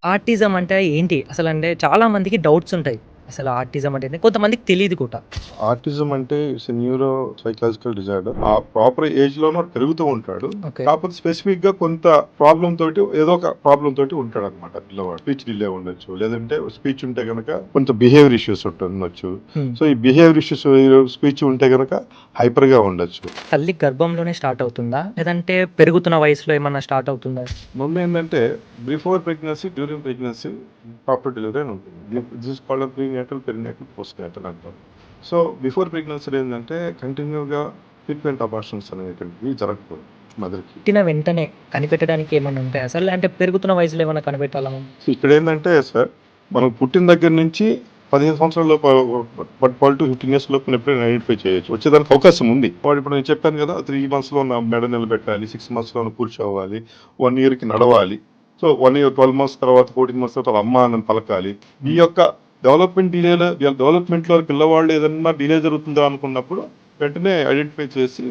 Autism అంటే ఏంటి? అసలంటే చాలా మందికి డౌట్స్ ఉంటాయి. అసలు ఆటిజం అంటే ఏంటి? కొంతమందికి తెలీదు కూడా. ఆటిజం అంటే ఇట్స్ న్యూరో సైకలాజికల్ డిజార్డర్. ఆ ప్రాపర్ ఏజ్ లోనూ పెరుగుతూ ఉంటాడు. ఓకే. కాకపోతే స్పెసిఫిక్ గా కొంత ప్రాబ్లం తోటి ఏదో ఒక ప్రాబ్లం తోటి ఉంటాడు అనమాట పిల్లవాడు. స్పీచ్ డిలే ఉండొచ్చు, లేదంటే స్పీచ్ ఉంటే గనక కొంత బిహేవియర్ ఇష్యూస్ ఉండొచ్చు. హ్మ్. సో ఈ బిహేవియర్ ఇష్యూస్ స్పీచ్ ఉంటే గనక హైపర్ గా ఉండొచ్చు. తల్లి గర్భంలోనే స్టార్ట్ అవుతుందా? లేదంటే పెరుగుతున్న వయసులో ఏమన్నా స్టార్ట్ అవుతుందా? ముందు ఏంటంటే before pregnancy, during pregnancy, proper delivery అని ఉంటుంది. This called prenatal, perinatal, post natal అంటాం. సో బిఫోర్ ప్రెగ్నెన్సీ ఏంటంటే కంటిన్యూగా ఫ్రీక్వెంట్ అబార్షన్స్ అనేటువంటివి జరగకూడదు మదర్కి. పుట్టిన వెంటనే కనిపెట్టడానికి ఏమన్నా ఉంటాయా అసలు? అంటే పెరుగుతున్న వయసులో ఏమన్నా కనిపెట్టాలా మనం? సో ఇక్కడ ఏంటంటే సార్, మనం పుట్టిన దగ్గర నుంచి 15 సంవత్సరాల లోపు 12 to 15 years లోపు ఎప్పుడైనా ఐడెంటిఫై చేయొచ్చు. వచ్చేదానికి అవకాశం ఉంది. వాడు ఇప్పుడు నేను చెప్పాను కదా, 3 months లో మెడ నిలబెట్టాలి, 6 months లో కూర్చోవాలి, 1 year కి నడవాలి. సో 1 year 12 months తర్వాత 14 months తర్వాత అమ్మ అని పలకాలి. ఈ యొక్క డెవలప్మెంట్ లో పిల్లవాళ్ళు ఏదన్నా డిలే జరుగుతుందా అనుకున్నప్పుడు వెంటనే ఐడెంటిఫై చేసి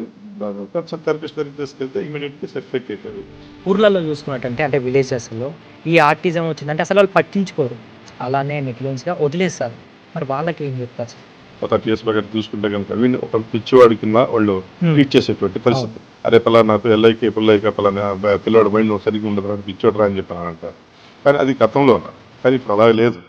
థెరపిస్ట్ దగ్గరికి తీసుకెళ్తే ఇమీడియట్ గా సెటిల్ అవుతారు. ఊర్లలో చూసుకున్నట్టంటే అంటే విలేజెస్‌లో ఈ ఆటిజం వచ్చిందంటే అసలు వాళ్ళు పట్టించుకోరు. అలానే నెగ్లిజెన్స్‌గా వదిలేస్తారు. మరి వాళ్ళకి ఏం చెప్తారు? 30 years లో కనుక చూసుకుంటే కనుక వీడిని ఒక పిచ్చివాడి కింద వాళ్ళు ట్రీట్ చేసేటువంటి పరిస్థితి. అరే పలానా పిల్లలకి పలానా పిల్లవాడు మైండ్ సరిగ్గా ఉండదు, పిచ్చోడు రా అని చెప్పాను అంటారు. కానీ అది గతంలో, కానీ ఇప్పుడు అలా లేదు.